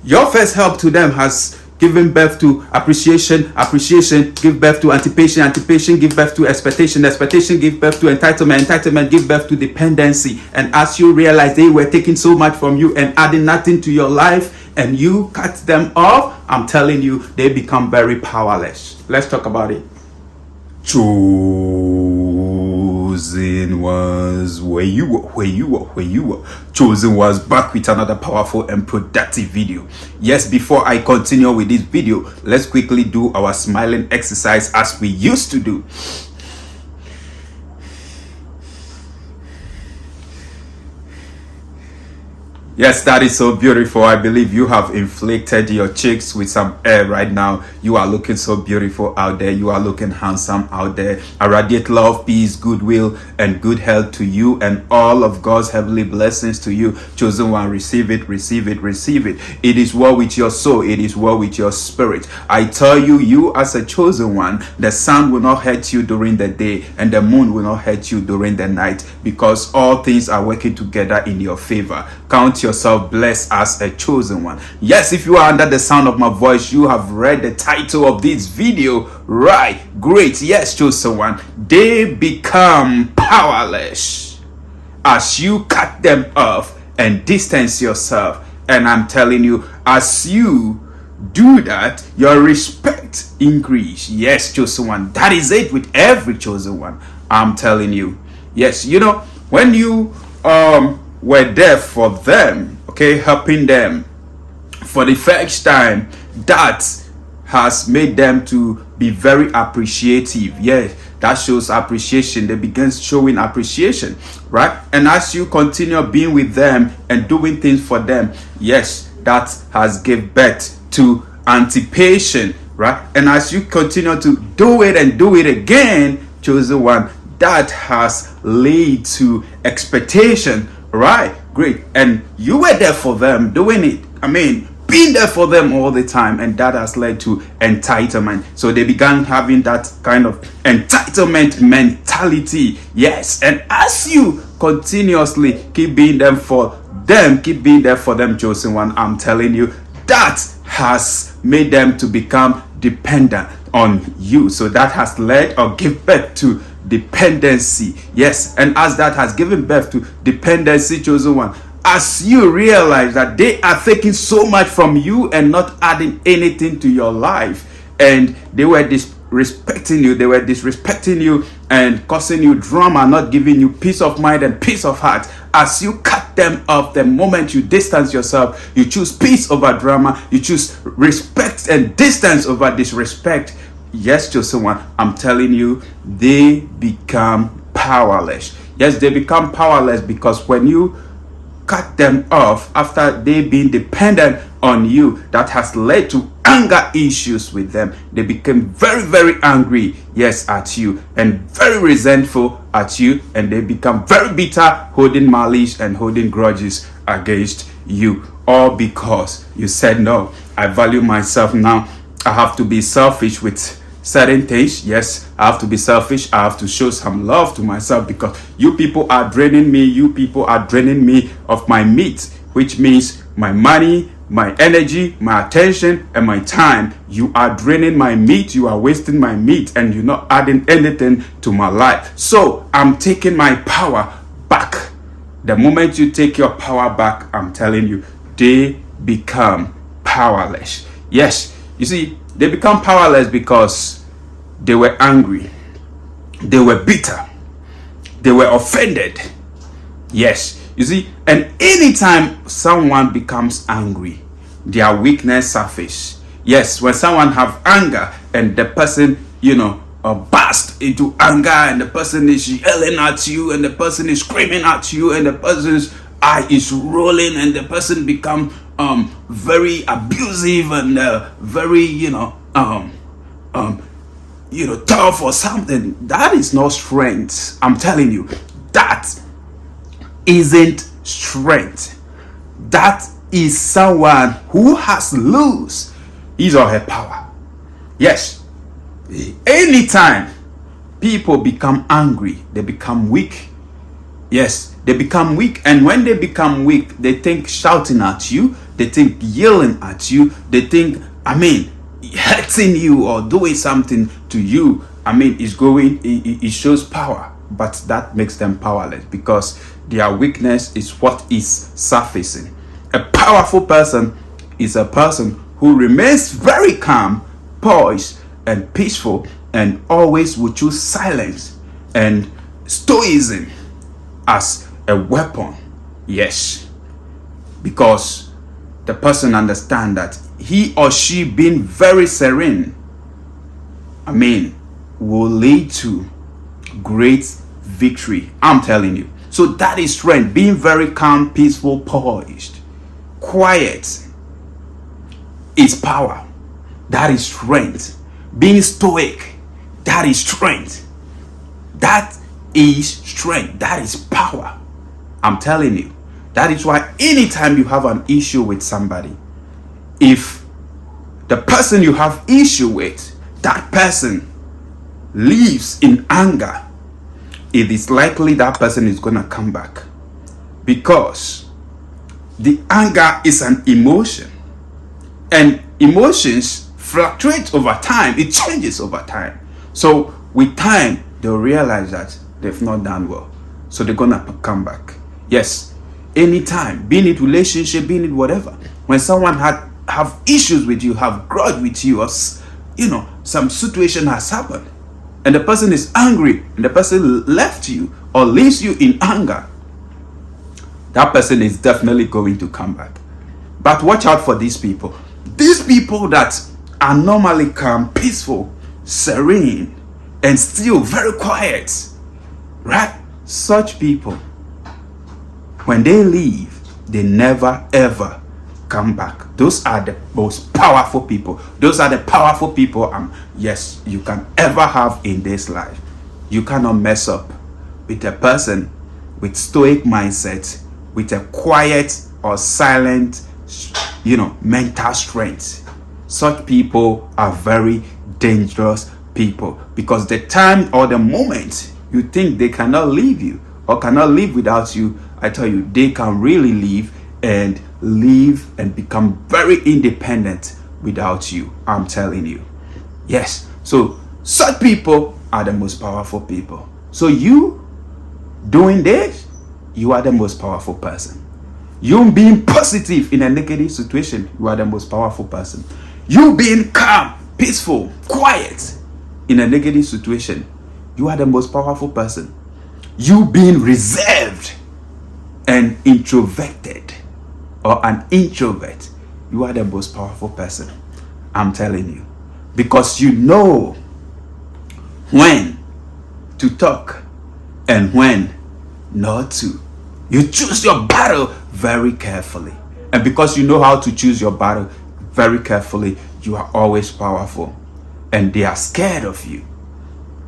Your first help to them has given birth to appreciation, appreciation give birth to anticipation, anticipation give birth to expectation, expectation give birth to entitlement, entitlement give birth to dependency. And as you realize they were taking so much from you and adding nothing to your life, and you cut them off, I'm telling you, they become very powerless. Let's talk about it. Chosen ones, where you are. Chosen ones, back with another powerful and productive video. Yes, before I continue with this video, let's quickly do our smiling exercise as we used to do. Yes, that is so beautiful. I believe you have inflated your cheeks with some air right now. You are looking so beautiful out there. You are looking handsome out there. I radiate love, peace, goodwill, and good health to you, and all of God's heavenly blessings to you. Chosen one, receive it, receive it, receive it. It is well with your soul. It is well with your spirit. I tell you, you as a chosen one, the sun will not hurt you during the day, and the moon will not hurt you during the night, because all things are working together in your favor. Count yourself blessed as a chosen one. Yes, if you are under the sound of my voice, you have read the title of this video, right? Great. Yes, chosen one, they become powerless as you cut them off and distance yourself. And I'm telling you, as you do that, your respect increase. Yes, chosen one, that is it with every chosen one. I'm telling you. Yes, you know, when you were there for them, okay, helping them for the first time, that has made them to be very appreciative. Yeah, that shows appreciation. They begin showing appreciation, right? And as you continue being with them and doing things for them, yes, that has given birth to anticipation, right? And as you continue to do it and do it again, chosen one, that has led to expectation. Right, great. And you were there for them doing it. I mean, being there for them all the time, and that has led to entitlement. So they began having that kind of entitlement mentality. Yes, and as you continuously keep being there for them, chosen one, I'm telling you, that has made them to become dependent on you. So that has led or give birth to dependency. Yes, and as that has given birth to dependency, chosen one, as you realize that they are taking so much from you and not adding anything to your life, and they were disrespecting you and causing you drama, not giving you peace of mind and peace of heart, as you cut them off, the moment you distance yourself, you choose peace over drama, you choose respect and distance over disrespect. Yes, chosen one, I'm telling you, they become powerless. Yes, they become powerless because when you cut them off after they being dependent on you, that has led to anger issues with them. They became very, very angry, yes, at you, and very resentful at you, and they become very bitter, holding malice and holding grudges against you, all because you said, no, I value myself now. I have to be selfish with certain things. Yes, I have to be selfish. I have to show some love to myself because you people are draining me. You people are draining me of my meat, which means my money, my energy, my attention, and my time. You are draining my meat. You are wasting my meat, and you're not adding anything to my life. So I'm taking my power back. The moment you take your power back, I'm telling you, they become powerless. Yes, you see, they become powerless because they were angry, they were bitter, they were offended. Yes, you see, and anytime someone becomes angry, their weakness surfaces. Yes, when someone have anger and the person, burst into anger, and the person is yelling at you, and the person is screaming at you, and the person's eye is rolling, and the person become very abusive and very tough or something. That is not strength. I'm telling you, that isn't strength. That is someone who has lost his or her power. Yes, anytime people become angry, they become weak. Yes, They become weak. And when they become weak, they think shouting at you, they think yelling at you, they think, hurting you or doing something to you, it shows power. But that makes them powerless, because their weakness is what is surfacing. A powerful person is a person who remains very calm, poised, and peaceful, and always will choose silence and stoicism as a weapon. Yes, because the person understands that he or she being very serene, will lead to great victory. I'm telling you. So that is strength. Being very calm, peaceful, poised, quiet is power. That is strength. Being stoic, that is strength. That is strength. That is power. I'm telling you. That is why anytime you have an issue with somebody, if the person you have issue with, that person lives in anger, it is likely that person is going to come back, because the anger is an emotion, and emotions fluctuate over time. It changes over time. So with time, they'll realize that they've not done well, so they're going to come back. Yes, anytime, being it relationship, being it whatever, when someone have issues with you, have grudge with you, or some situation has happened, and the person is angry, and the person left you or leaves you in anger, that person is definitely going to come back. But watch out for these people. These people that are normally calm, peaceful, serene, and still very quiet, right? Such people, when they leave, they never ever come back. Those are the most powerful people. Those are the powerful people, yes, you can ever have in this life. You cannot mess up with a person with stoic mindset, with a quiet or silent, mental strength. Such people are very dangerous people, because the time or the moment you think they cannot leave you or cannot live without you, I tell you, they can really leave and become very independent without you. I'm telling you. Yes. So such people are the most powerful people. So you doing this, you are the most powerful person. You being positive in a negative situation, you are the most powerful person. You being calm, peaceful, quiet in a negative situation, you are the most powerful person. You being reserved and introverted, or an introvert, you are the most powerful person. I'm telling you. Because you know when to talk and when not to. You choose your battle very carefully. And because you know how to choose your battle very carefully, you are always powerful. And they are scared of you.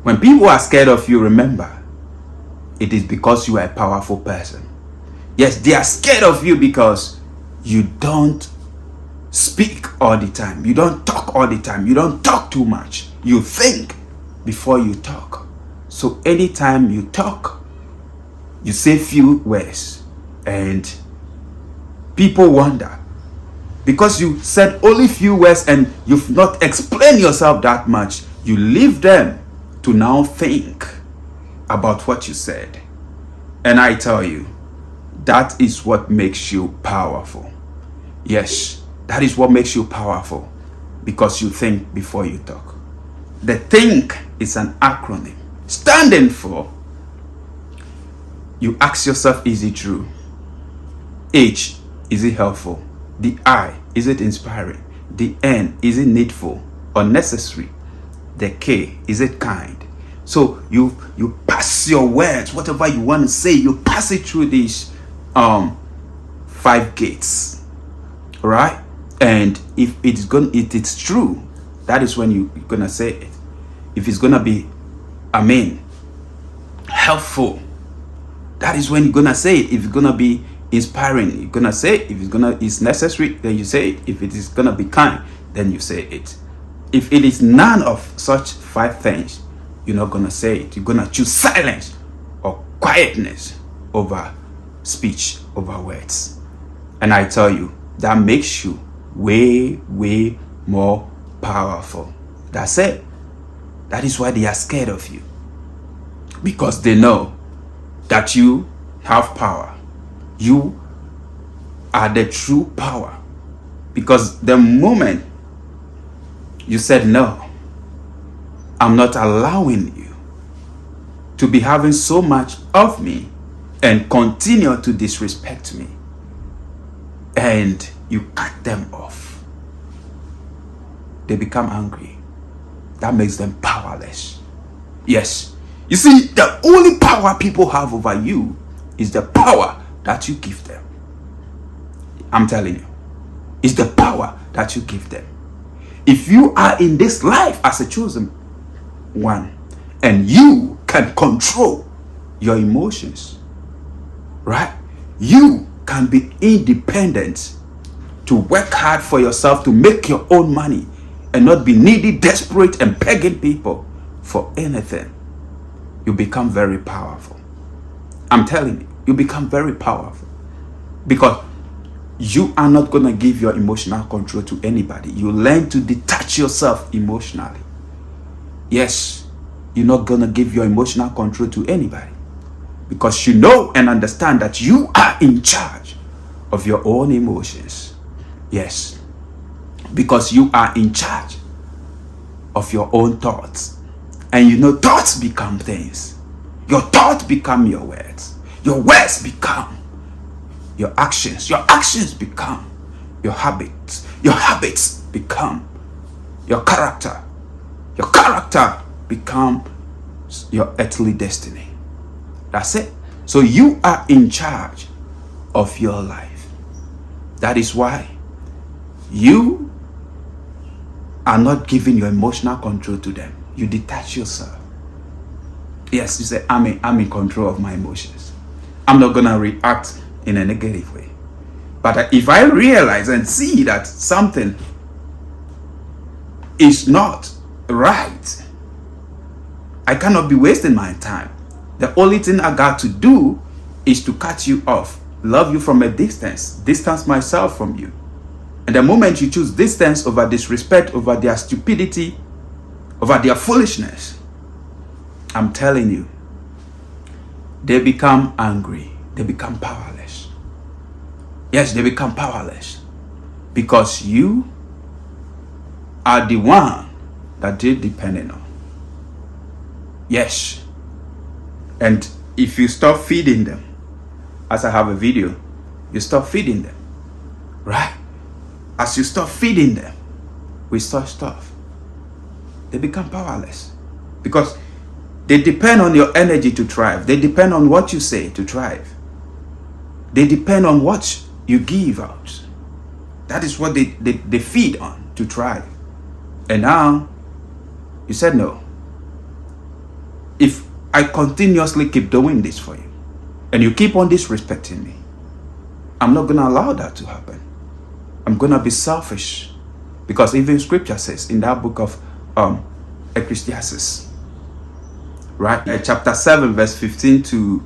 When people are scared of you, remember, it is because you are a powerful person. Yes, they are scared of you because you don't speak all the time. You don't talk all the time. You don't talk too much. You think before you talk. So anytime you talk, you say few words, and people wonder, because you said only few words and you've not explained yourself that much, you leave them to now think about what you said. And I tell you, that is what makes you powerful. Yes, that is what makes you powerful, because you think before you talk. The think is an acronym standing for, you ask yourself, is it true? H, is it helpful? The I, is it inspiring? The N, is it needful or necessary? The K, is it kind? So you pass your words, whatever you want to say, you pass it through these 5 gates, right? And if it's true, that is when you're gonna say it. If it's gonna be, helpful, that is when you're gonna say it. If it's gonna be inspiring, you're gonna say it. If it's necessary, then you say it. If it is gonna be kind, then you say it. If it is none of such 5 things, you're not gonna say it. You're gonna choose silence or quietness over speech over words. And I tell you, that makes you way, way more powerful. That's it. That is why they are scared of you. Because they know that you have power. You are the true power. Because the moment you said, no, I'm not allowing you to be having so much of me and continue to disrespect me, and you cut them off, they become angry. That makes them powerless. Yes. You see, the only power people have over you is the power that you give them. I'm telling you, it's the power that you give them. If you are in this life as a chosen one and you can control your emotions, right? You can be independent to work hard for yourself, to make your own money, and not be needy, desperate, and begging people for anything. You become very powerful. I'm telling you, you become very powerful because you are not going to give your emotional control to anybody. You learn to detach yourself emotionally. Yes, you're not going to give your emotional control to anybody because you know and understand that you are in charge of your own emotions. Yes, because you are in charge of your own thoughts. And you know, thoughts become things. Your thoughts become your words. Your words become your actions. Your actions become your habits. Your habits become your character. Your character becomes your earthly destiny. That's it. So you are in charge of your life. That is why you are not giving your emotional control to them. You detach yourself. Yes, you say, I'm in control of my emotions. I'm not going to react in a negative way. But if I realize and see that something is not right, I cannot be wasting my time. The only thing I got to do is to cut you off, love you from a distance myself from you. And the moment you choose distance over disrespect, over their stupidity, over their foolishness, I'm telling you, they become angry. They become powerless. Yes, they become powerless because you are the one that they're depending on. Yes. And if you stop feeding them, as I have a video, you stop feeding them, right? As you stop feeding them with such stuff, they become powerless because they depend on your energy to thrive. They depend on what you say to thrive. They depend on what you give out. That is what they feed on to thrive. And now you said no. If I continuously keep doing this for you and you keep on disrespecting me, I'm not going to allow that to happen. I'm going to be selfish because even scripture says in that book of Ecclesiastes, right? Chapter 7, verse 15 to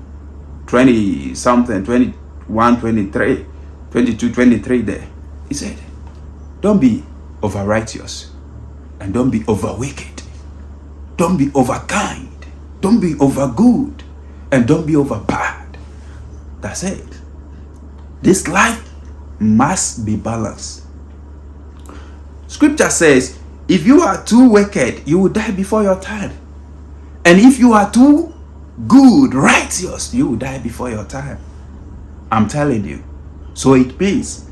20 something, 21, 23, 22, 23 there. He said, don't be over righteous and don't be over wicked. Don't be over kind. Don't be over good and don't be over bad. That's it. This life must be balanced. Scripture says, if you are too wicked, you will die before your time. And if you are too good, righteous, you will die before your time. I'm telling you. So it means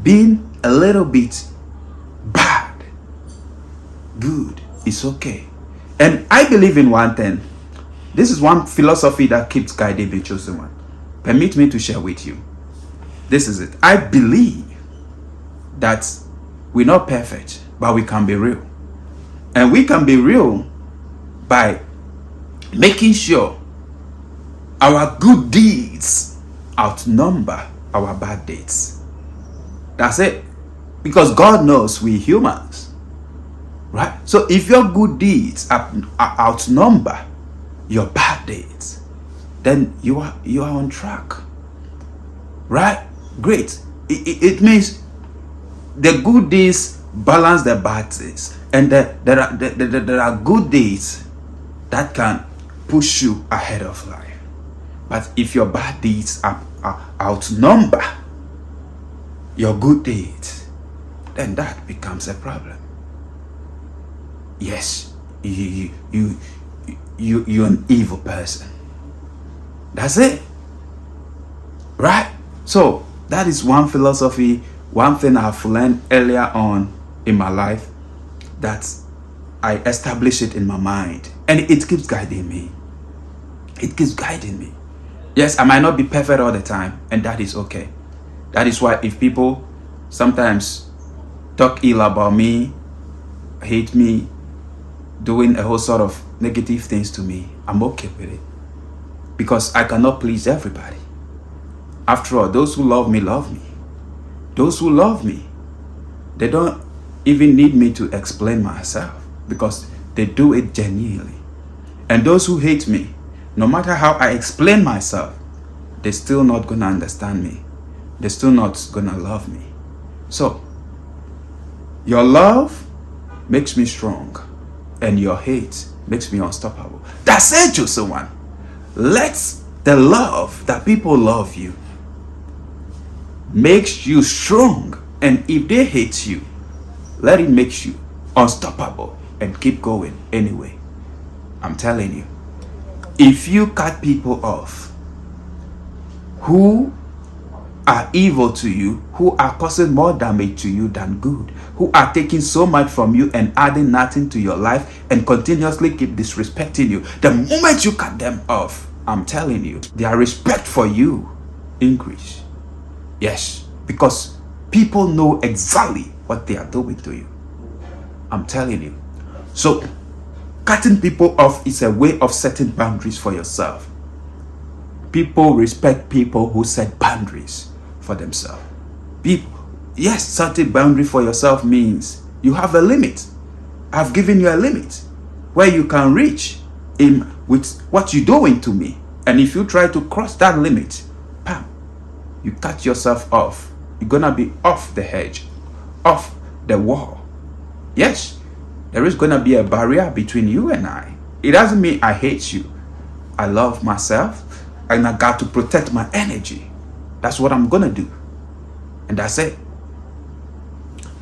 being a little bit bad, good is okay. And I believe in one thing. This is one philosophy that keeps guiding the chosen one. Permit me to share with you. This is it. I believe that we're not perfect, but we can be real. And we can be real by making sure our good deeds outnumber our bad deeds. That's it. Because God knows we're humans. Right? So if your good deeds outnumber your bad deeds, then you are on track. right? Great. It means the good days balance the bad days, and there are good days that can push you ahead of life. But if your bad deeds outnumber your good deeds, then that becomes a problem. Yes, you're an evil person. That's it, right? So that is one philosophy, one thing I've learned earlier on in my life, that I establish it in my mind, and it keeps guiding me. It keeps guiding me. Yes, I might not be perfect all the time, and that is okay. That is why if people sometimes talk ill about me, hate me, doing a whole sort of negative things to me, I'm okay with it, because I cannot please everybody. After all, those who love me love me. Those who love me, they don't even need me to explain myself, because they do it genuinely. And those who hate me, no matter how I explain myself, they're still not gonna understand me. They're still not gonna love me. So your love makes me strong, and your hate makes me unstoppable. That's it, chosen one. Let the love that people love you makes you strong, and if they hate you, let it make you unstoppable and keep going anyway. I'm telling you, if you cut people off who are evil to you, who are causing more damage to you than good, who are taking so much from you and adding nothing to your life, and continuously keep disrespecting you, the moment you cut them off, I'm telling you, their respect for you increase. Yes, because people know exactly what they are doing to you. I'm telling you. So cutting people off is a way of setting boundaries for yourself. People respect people who set boundaries for themselves. Yes, setting boundary for yourself means you have a limit. I've given you a limit where you can reach in with what you're doing to me. And if you try to cross that limit, bam, you cut yourself off. You're gonna be off the hedge, off the wall. Yes, there is gonna be a barrier between you and I. It doesn't mean I hate you. I love myself, and I got to protect my energy. That's what I'm gonna do. And that's it.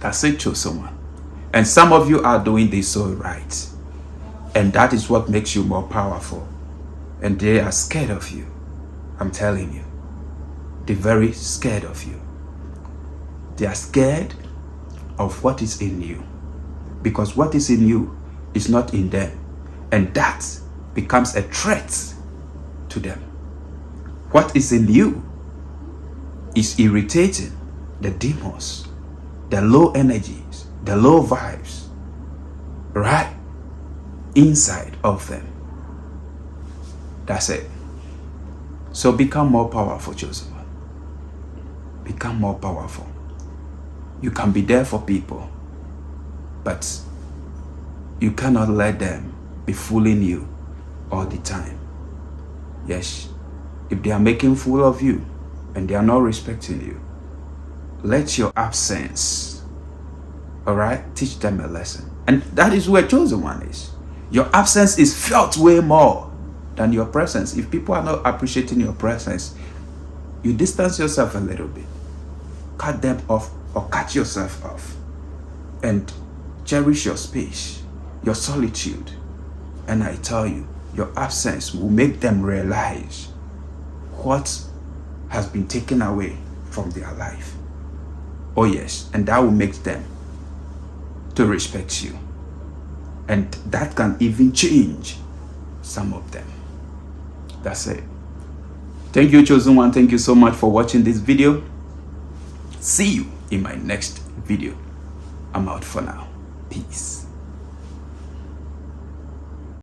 That's it, chosen one. And some of you are doing this so right. And that is what makes you more powerful. And they are scared of you. I'm telling you. They're very scared of you. They are scared of what is in you. Because what is in you is not in them. And that becomes a threat to them. What is in you is irritating the demons, the low energies, the low vibes, right inside of them. That's it. So become more powerful, chosen one. Become more powerful. You can be there for people, but you cannot let them be fooling you all the time. Yes, if they are making fool of you and they are not respecting you, let your absence, all right, teach them a lesson. And that is where chosen one is. Your absence is felt way more than your presence. If people are not appreciating your presence, you distance yourself a little bit. Cut them off or cut yourself off. And cherish your space, your solitude. And I tell you, your absence will make them realize what has been taken away from their life. Oh yes, and that will make them to respect you. And that can even change some of them. That's it. Thank you, chosen one. Thank you so much for watching this video. See you in my next video. I'm out for now. Peace.